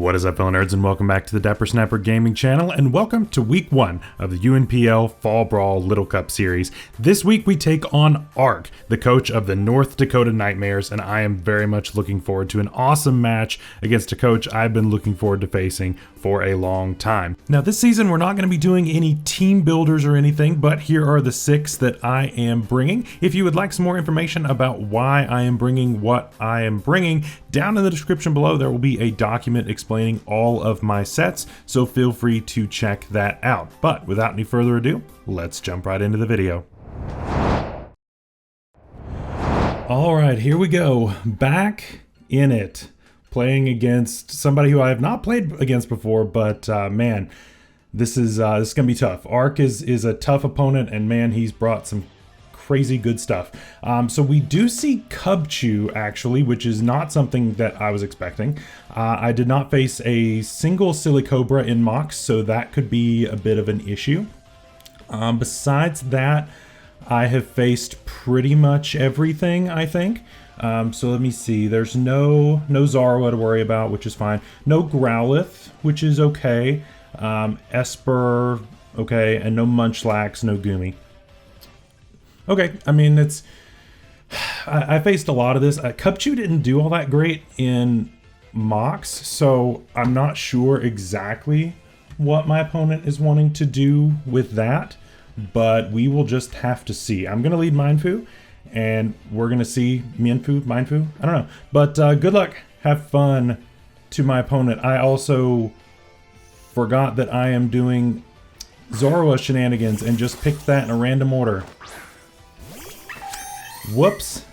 What is up, fellow nerds, and welcome back to the Dapper Snapper Gaming channel, and welcome to week 1 of the UNPL Fall Brawl Little Cup series. This week we take on Ark, the coach of the North Dakota Nightmares, and I am very much looking forward to an awesome match against a coach I've been looking forward to facing for a long time. Now this season we're not going to be doing any team builders or anything, but here are the 6 that I am bringing. If you would like some more information about why I am bringing what I am bringing, down in the description below there will be a document explaining all of my sets, so feel free to check that out. But without any further ado, let's jump right into the video. Alright, here we go. Back in it. Playing against somebody who I have not played against before, but man, this is gonna be tough. Ark is a tough opponent, and man, he's brought some crazy good stuff. So we do see Cubchew actually, which is not something that I was expecting. I did not face a single Silicobra in mocks, so that could be a bit of an issue. Besides that, I have faced pretty much everything, I think. So let me see, there's no Zorua to worry about, which is fine. No Growlithe, which is okay. Esper, okay, and no Munchlax, no Goomy. Okay, I mean, I faced a lot of this. Cubchew didn't do all that great in mocks, so I'm not sure exactly what my opponent is wanting to do with that, but we will just have to see. I'm going to lead Mindfu, and we're going to see Mindfu, I don't know. But good luck, have fun to my opponent. I also forgot that I am doing Zorua shenanigans and just picked that in a random order. Whoops.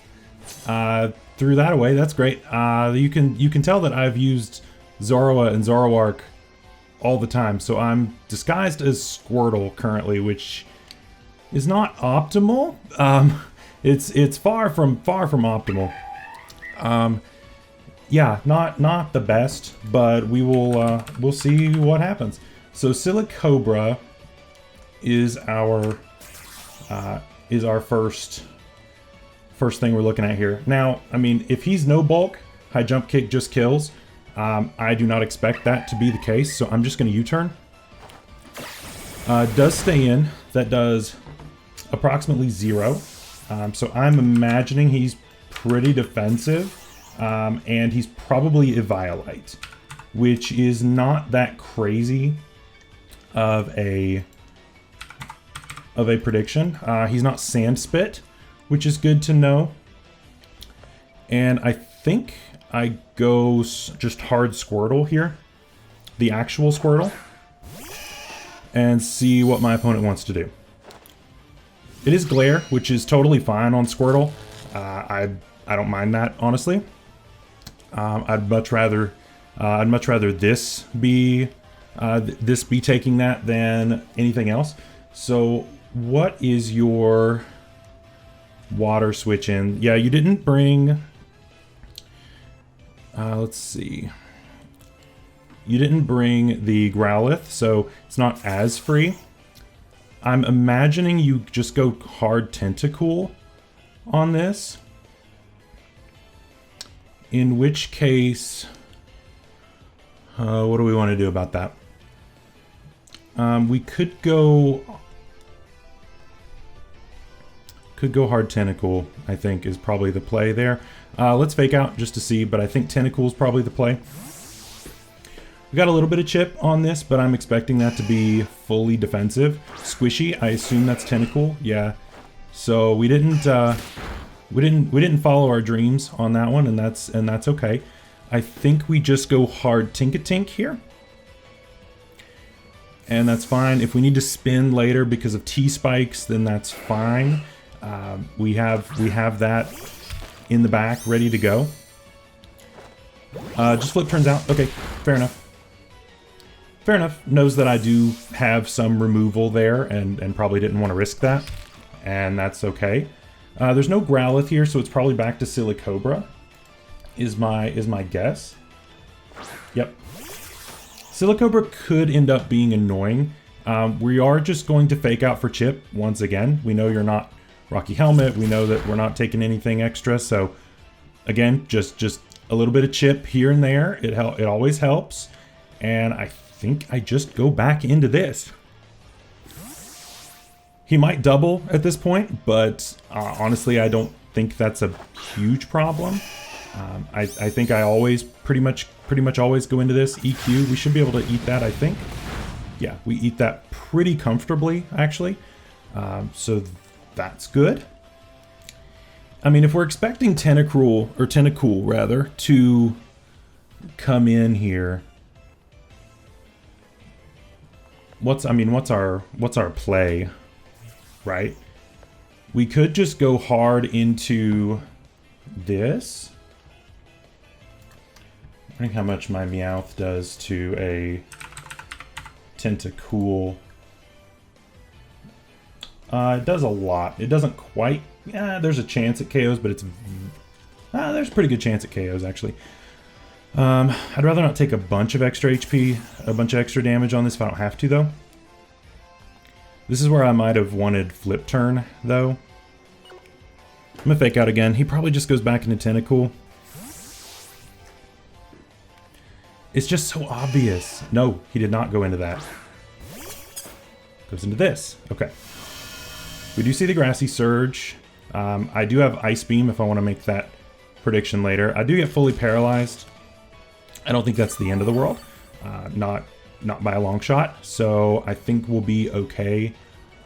Threw that away. That's great. You can tell that I've used Zorua and Zoroark all the time. So I'm disguised as Squirtle currently, which is not optimal. It's far from optimal. Yeah, not the best, but we'll see what happens. So Silicobra is our first thing we're looking at here. Now, I mean, if he's no bulk, high jump kick just kills. I do not expect that to be the case, so I'm just going to U-turn. Does stay in. That does approximately 0. So I'm imagining he's pretty defensive, and he's probably Eviolite, which is not that crazy of a prediction. He's not Sand Spit, which is good to know. And I think I go just hard Squirtle here, the actual Squirtle, and see what my opponent wants to do. It is Glare, which is totally fine on Squirtle. I don't mind that, honestly. I'd much rather this be taking that than anything else. So what is your water switch in? Yeah, you didn't bring, let's see. You didn't bring the Growlithe, so it's not as free. I'm imagining you just go hard Tentacool on this. In which case, what do we want to do about that? We could go hard Tentacool, I think, is probably the play there. Let's fake out just to see, but I think Tentacool is probably the play. We got a little bit of chip on this, but I'm expecting that to be fully defensive. Squishy, I assume that's Tentacool. Yeah. So we didn't follow our dreams on that one, and that's okay. I think we just go hard Tinkatink here. And that's fine. If we need to spin later because of T-spikes, then that's fine. We have that in the back ready to go. Just flip turns out. Okay, fair enough. Fair enough. Knows that I do have some removal there and probably didn't want to risk that. And that's okay. There's no Growlithe here, so it's probably back to Silicobra, is my guess. Yep. Silicobra could end up being annoying. We are just going to fake out for chip once again. We know you're not Rocky Helmet. We know that we're not taking anything extra, so again, just a little bit of chip here and there. It always helps. And I think I just go back into this. He might double at this point, but honestly, I don't think that's a huge problem. I think I always pretty much always go into this EQ. We should be able to eat that, I think. Yeah, we eat that pretty comfortably, actually. So that's good. I mean, if we're expecting Tentacool rather, to come in here, what's our play, right? We could just go hard into this. I think how much my Meowth does to a Tentacool. It does a lot. It doesn't quite. Yeah, there's a chance it KOs, but it's there's a pretty good chance it KOs actually. I'd rather not take a bunch of extra HP, a bunch of extra damage on this if I don't have to though. This is where I might have wanted Flip Turn though. I'm gonna fake out again. He probably just goes back into Tentacool. It's just so obvious. No, he did not go into that. Goes into this. Okay. We do see the Grassy Surge. I do have Ice Beam if I want to make that prediction later. I do get fully paralyzed. I don't think that's the end of the world. Not by a long shot. So I think we'll be okay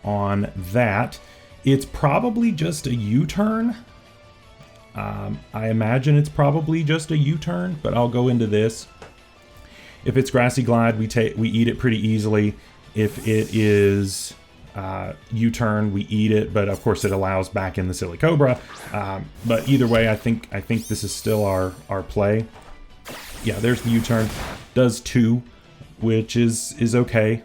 on that. It's probably just a U-turn. I imagine it's probably just a U-turn, but I'll go into this. If it's Grassy Glide, we eat it pretty easily. If it is U-turn, we eat it, but of course it allows back in the Silly Cobra. But either way, I think this is still our play. Yeah, there's the U-turn. Does 2, which is okay.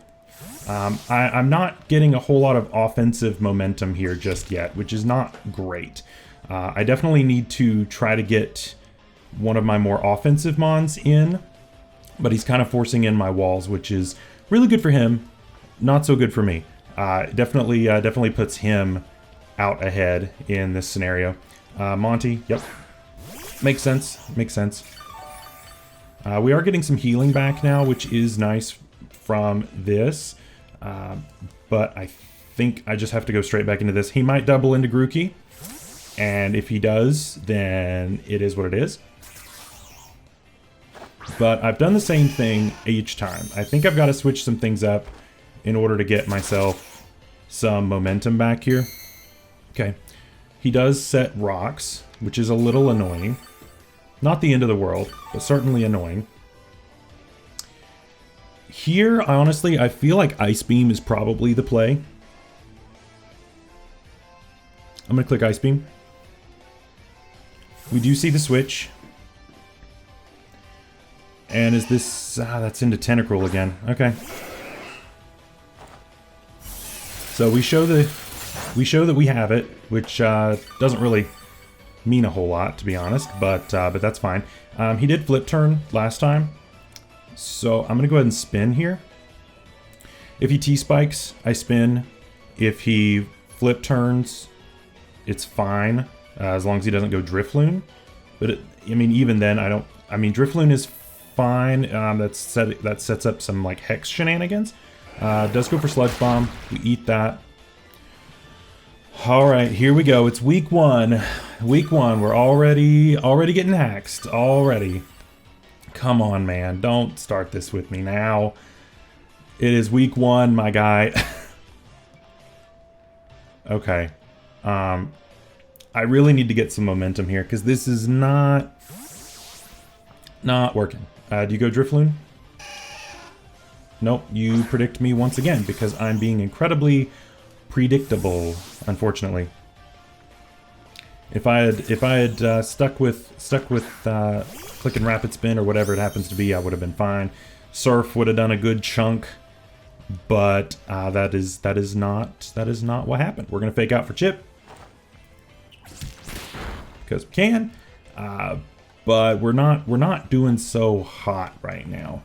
I'm not getting a whole lot of offensive momentum here just yet, which is not great. I definitely need to try to get one of my more offensive mons in, but he's kind of forcing in my walls, which is really good for him, not so good for me. Definitely puts him out ahead in this scenario. Monty, yep, makes sense. We are getting some healing back now, which is nice from this. But I think I just have to go straight back into this. He might double into Grookey, and if he does, then it is what it is. But I've done the same thing each time. I think I've got to switch some things up in order to get myself some momentum back here. Okay. He does set rocks, which is a little annoying. Not the end of the world, but certainly annoying. Here, honestly, I feel like Ice Beam is probably the play. I'm going to click Ice Beam. We do see the switch. And is this... that's into Tentacruel again. Okay. So we show that we have it, which doesn't really mean a whole lot, to be honest, but that's fine. He did Flip Turn last time, so I'm going to go ahead and spin here. If he T-spikes, I spin. If he Flip Turns, it's fine, as long as he doesn't go Drifloon. But, I mean, even then, I mean, Drifloon is fine. That sets up some, like, Hex shenanigans. Does go for Sludge Bomb. We eat that. Alright, here we go. It's week 1. Week 1. We're already getting haxed. Already. Come on, man. Don't start this with me now. It is week 1, my guy. Okay. I really need to get some momentum here, because this is not working. Do you go Drifloon? Nope, you predict me once again, because I'm being incredibly predictable, unfortunately. If I had stuck with click and rapid spin or whatever it happens to be, I would have been fine. Surf would have done a good chunk, but that is not what happened. We're gonna fake out for Chip because we can, but we're not doing so hot right now.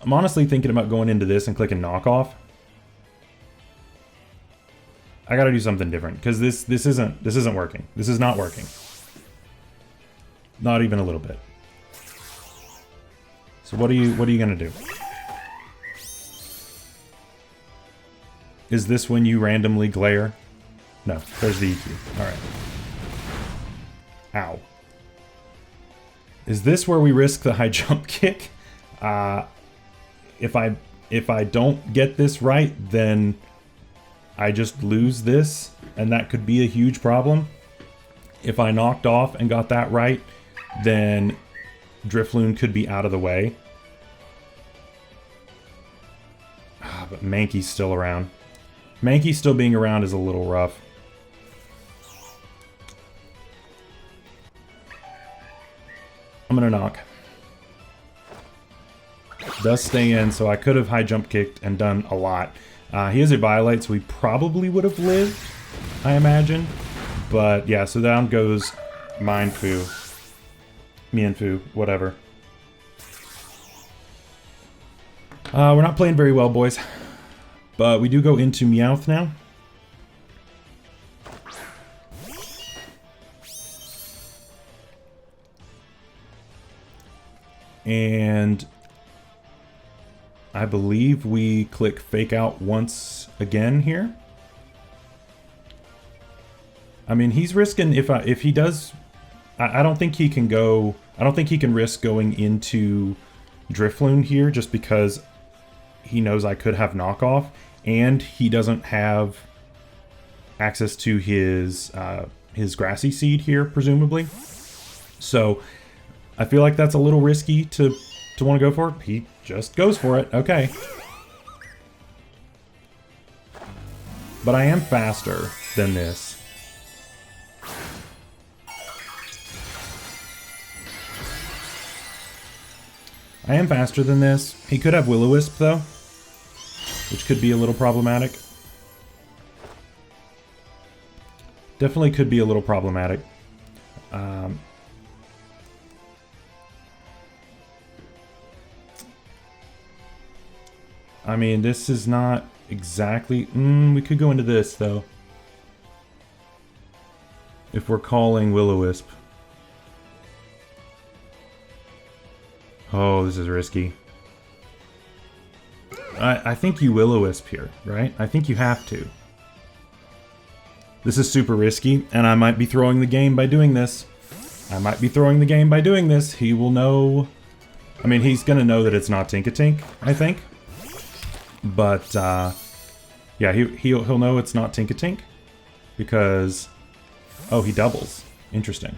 I'm honestly thinking about going into this and clicking knockoff. I gotta do something different, because this isn't working. This is not working. Not even a little bit. So what are you gonna do? Is this when you randomly glare? No, there's the EQ. Alright. Ow. Is this where we risk the high jump kick? If I don't get this right, then I just lose this, and that could be a huge problem. If I knocked off and got that right, then Drifloon could be out of the way. But Mankey's still around. Mankey still being around is a little rough. I'm gonna knock. Does stay in, so I could have high jump kicked and done a lot. He has a violate, so we probably would have lived, I imagine. But yeah, so down goes Mienfoo. Mienfoo, whatever. We're not playing very well, boys. But we do go into Meowth now. And I believe we click Fake Out once again here. I mean, he's risking, if he does, I don't think he can go, I don't think he can risk going into Drifloon here just because he knows I could have knockoff, and he doesn't have access to his Grassy Seed here, presumably. So I feel like that's a little risky to want to go for it. He just goes for it. Okay. But I am faster than this. I am faster than this. He could have Will-O-Wisp, though, which could be a little problematic. Definitely could be a little problematic. I mean, this is not exactly... we could go into this, though. If we're calling Will-O-Wisp. Oh, this is risky. I think you Will-O-Wisp here, right? I think you have to. This is super risky, and I might be throwing the game by doing this. I might be throwing the game by doing this. He will know... I mean, he's gonna know that it's not Tinkatink, I think. But, yeah, he'll know it's not Tinkatink. Because... Oh, he doubles. Interesting.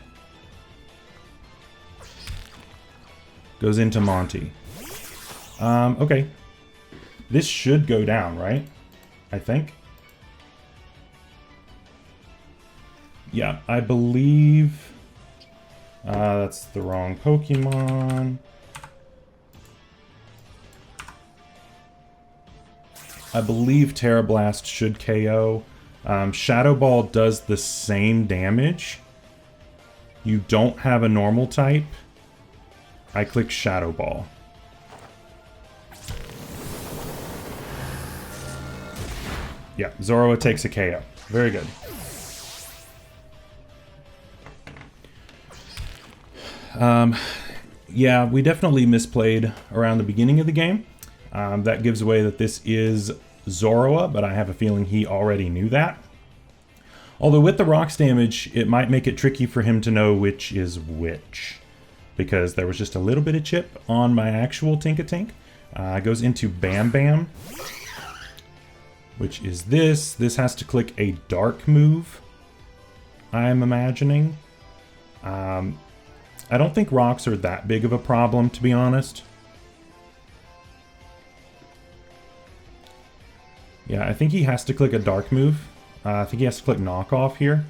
Goes into Monty. Okay. This should go down, right? I think. Yeah, I believe... that's the wrong Pokemon. I believe Terra Blast should KO. Shadow Ball does the same damage. You don't have a normal type. I click Shadow Ball. Yeah, Zorua takes a KO. Very good. Yeah, we definitely misplayed around the beginning of the game. That gives away that this is Zorua, but I have a feeling he already knew that. Although with the rocks damage, it might make it tricky for him to know which is which. Because there was just a little bit of chip on my actual Tinkatink. Goes into Bam Bam, which is this. This has to click a dark move, I'm imagining. I don't think rocks are that big of a problem, to be honest. Yeah, I think he has to click a dark move. I think he has to click knockoff here.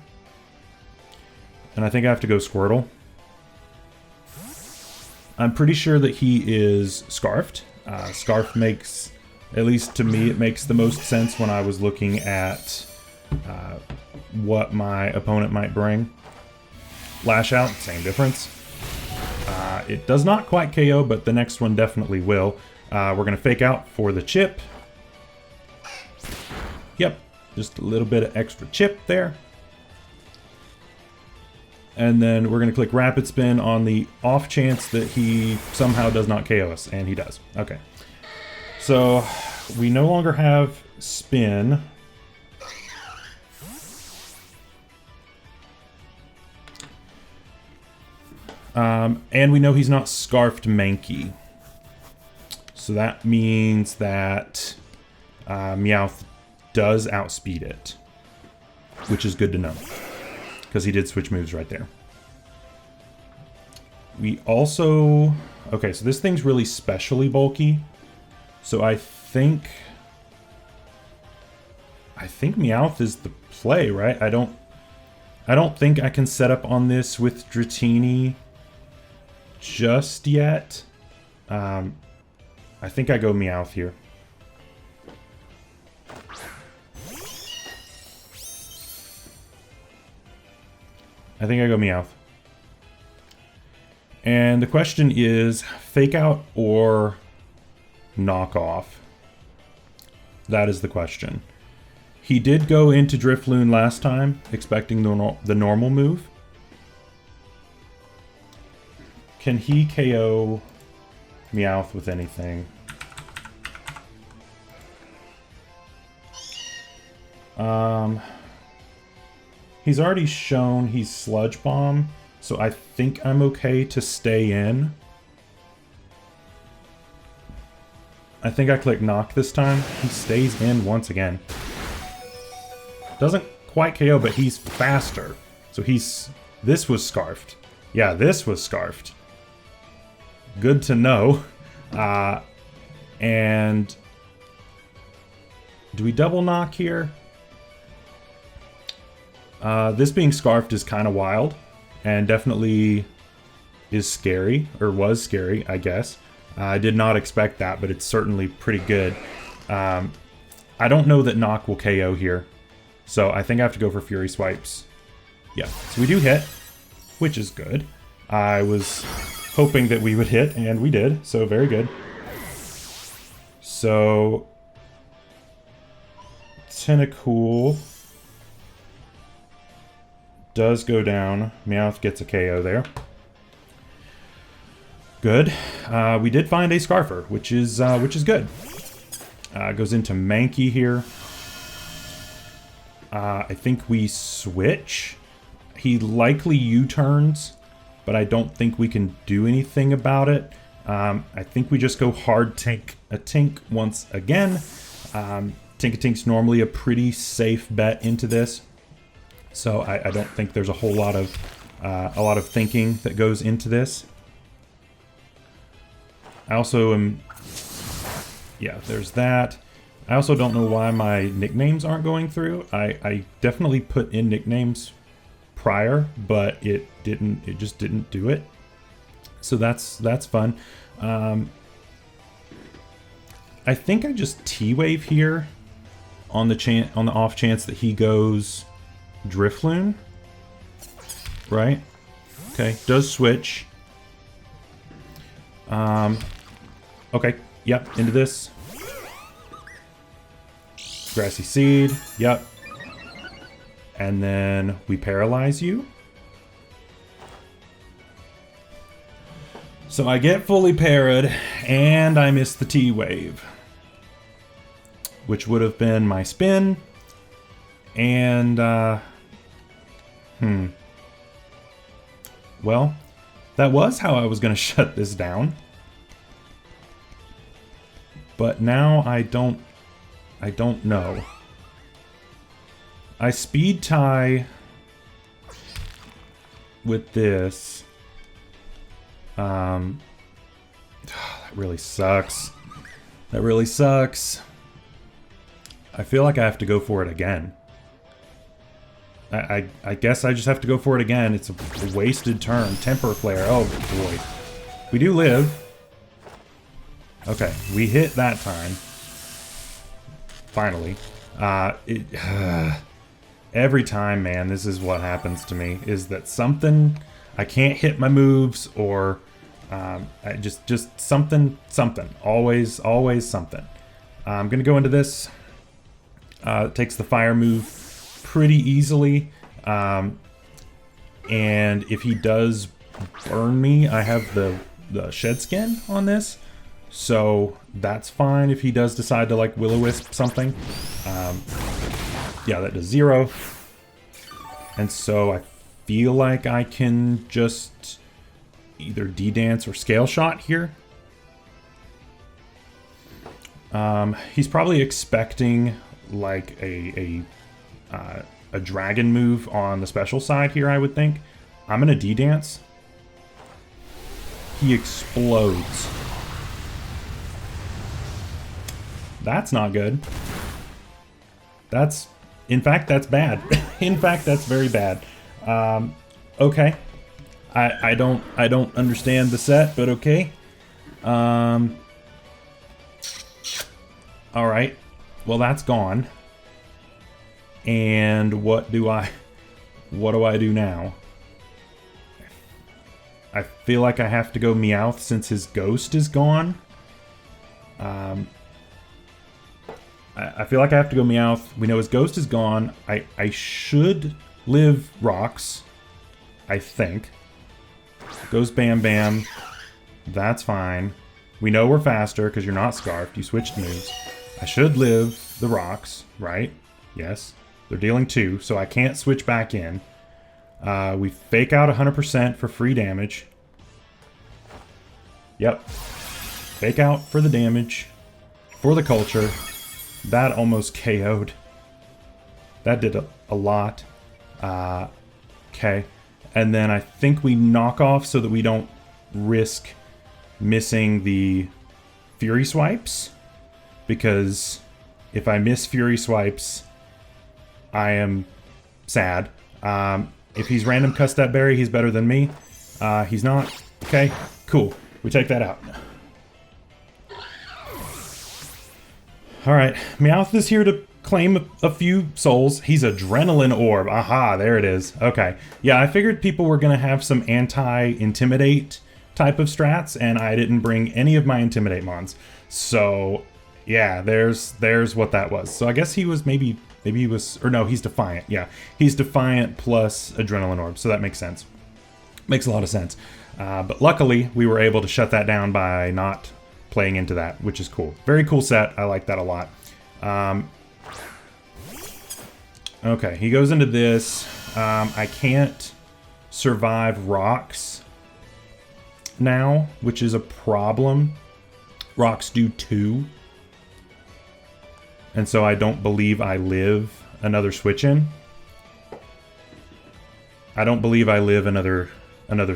And I think I have to go Squirtle. I'm pretty sure that he is Scarfed. Scarf makes, at least to me, it makes the most sense when I was looking at what my opponent might bring. Lash Out, same difference. It does not quite KO, but the next one definitely will. We're going to Fake Out for the chip. Yep, just a little bit of extra chip there. And then we're going to click Rapid Spin on the off chance that he somehow does not KO us. And he does. Okay. So we no longer have Spin. And we know he's not Scarfed Mankey. So that means that Meowth does outspeed it. Which is good to know. Because he did switch moves right there. We also... Okay, so this thing's really specially bulky. So I think Meowth is the play, right? I don't think I can set up on this with Dratini just yet. I think I go Meowth here. I think I go Meowth. And the question is, Fake Out or Knock Off? That is the question. He did go into Drifloon last time, expecting the normal move. Can he KO Meowth with anything? He's already shown he's Sludge Bomb, so I think I'm okay to stay in. I think I click Knock this time. He stays in once again. Doesn't quite KO, but he's faster. So he's... This was Scarfed. Yeah, this was Scarfed. Good to know. And... Do we double knock here? This being Scarfed is kind of wild. And definitely is scary. Or was scary, I guess. I did not expect that, but it's certainly pretty good. I don't know that Knock will KO here. So I think I have to go for Fury Swipes. Yeah, so we do hit, which is good. I was hoping that we would hit, and we did, so very good. So... Tentacool does go down. Meowth gets a KO there. Good. We did find a Scarfer, which is good. Goes into Mankey here. I think we switch. He likely U-turns, but I don't think we can do anything about it. I think we just go hard Tink a Tink once again. Tink-a-Tink's normally a pretty safe bet into this, so I don't think there's a whole lot of thinking that goes into this. I also am... Yeah, there's that. I also don't know why my nicknames aren't going through. I definitely put in nicknames prior, but it just didn't do it. So that's fun. I think I just T-Wave here on the off chance that he goes Drifloon. Right? Okay, does switch. Okay, yep, into this. Grassy Seed, yep. And then we paralyze you. So I get fully parried, and I miss the T-Wave. Which would have been my spin. And, well, that was how I was going to shut this down. But now I don't know. I speed tie with this. That really sucks. That really sucks. I feel like I have to go for it again. I guess I just have to go for it again. It's a wasted turn. Temper Flare. Oh boy. We do live. Okay, we hit that time. Finally. Every time, man, this is what happens to me. Is that something... I can't hit my moves, or... just something. Always something. I'm gonna go into this. It takes the fire move pretty easily. And And if he does burn me, I have the shed skin on this. So that's fine if he does decide to like will-o-wisp something. Yeah, that does 0. And so I feel like I can just either D-dance or scale shot here. He's probably expecting like a dragon move on the special side here, I would think. I'm gonna D-dance. He explodes. That's not good. That's, in fact, that's bad. In fact, that's very bad. Okay. I don't understand the set, but okay. All right. Well, that's gone. And what do I do now? I feel like I have to go Meowth since his ghost is gone. I feel like I have to go Meowth. We know his ghost is gone. I should live rocks, I think. Goes Bam Bam. That's fine. We know we're faster because you're not Scarfed. You switched moves. I should live the rocks, right? Yes. They're dealing 2, so I can't switch back in. We fake out 100% for free damage. Yep. Fake out for the damage. For the culture. That almost KO'd. That did a lot. Okay. And then I think we knock off so that we don't risk missing the Fury Swipes. Because if I miss Fury Swipes, I am sad. If he's random cussed that berry, he's better than me. He's not. Okay, cool. We take that out. Alright, Meowth is here to claim a few souls. He's Adrenaline Orb. Aha, there it is. Okay. Yeah, I figured people were going to have some anti-intimidate type of strats, and I didn't bring any of my Intimidate mons. So, yeah, there's what that was. So I guess he was maybe he was, or no, he's Defiant. Yeah, he's Defiant plus Adrenaline Orb, so that makes sense. Makes a lot of sense. But luckily, we were able to shut that down by not playing into that, which is cool. Very cool set. I like that a lot. Okay, he goes into this. I can't survive rocks now, which is a problem. Rocks do 2. And so I don't believe I live another switch in. I don't believe I live another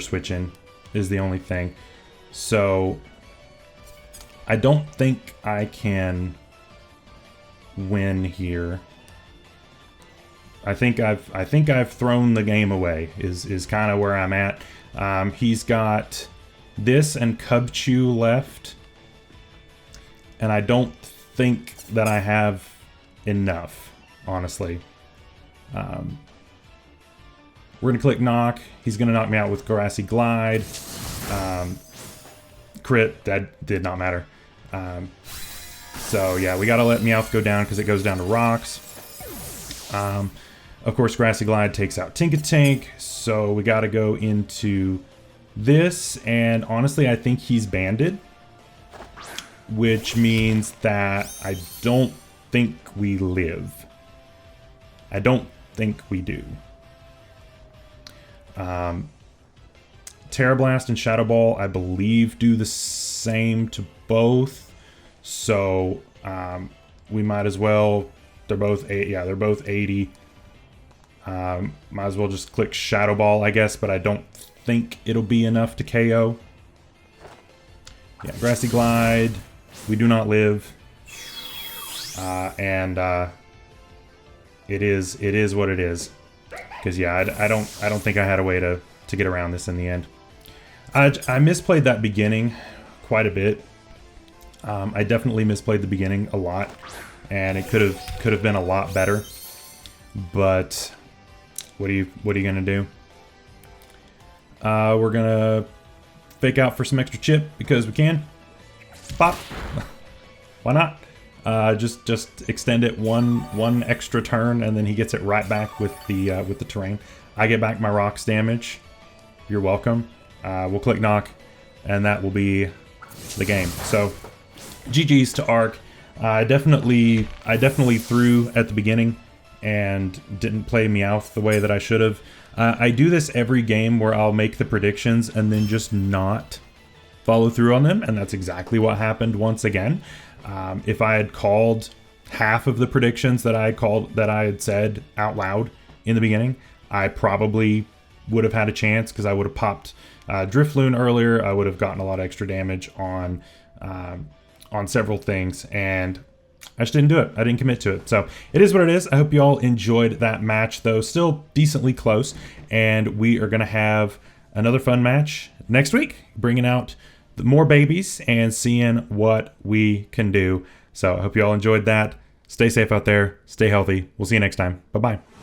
switch in is the only thing. So I don't think I can win here. I think I've thrown the game away is kind of where I'm at. He's got this and Cubchoo left, and I don't think that I have enough, honestly. We're gonna click knock. He's gonna knock me out with Grassy Glide. Crit, that did not matter. So yeah, we gotta let Meowth go down because it goes down to rocks. Of course, Grassy Glide takes out Tinkatank, so we gotta go into this, and honestly, I think he's banded, which means that I don't think we live. I don't think we do. Terra Blast and Shadow Ball, I believe, do the same to both. So we might as well. They're both 8. Yeah, they're both 80. Might as well just click Shadow Ball, I guess, but I don't think it'll be enough to KO. Yeah, Grassy Glide. We do not live. And it is what it is. Because yeah, I don't think I had a way to get around this in the end. I misplayed that beginning quite a bit. I definitely misplayed the beginning a lot, and it could have been a lot better. But what are you gonna do? We're gonna fake out for some extra chip because we can. Pop. Why not? Just extend it one extra turn, and then he gets it right back with the terrain. I get back my rocks damage. You're welcome. We'll click knock, and that will be the game. So GG's to Ark. I definitely threw at the beginning and didn't play Meowth the way that I should have. I do this every game where I'll make the predictions and then just not follow through on them, and that's exactly what happened once again. If I had called half of the predictions that I had said out loud in the beginning, I probably would have had a chance, because I would have popped Drifloon earlier. I would have gotten a lot of extra damage on several things, and I just didn't do it. I didn't commit to it. So it is what it is. I hope you all enjoyed that match, though. Still decently close, and we are going to have another fun match next week, bringing out more babies and seeing what we can do. So I hope you all enjoyed that. Stay safe out there. Stay healthy. We'll see you next time. Bye-bye.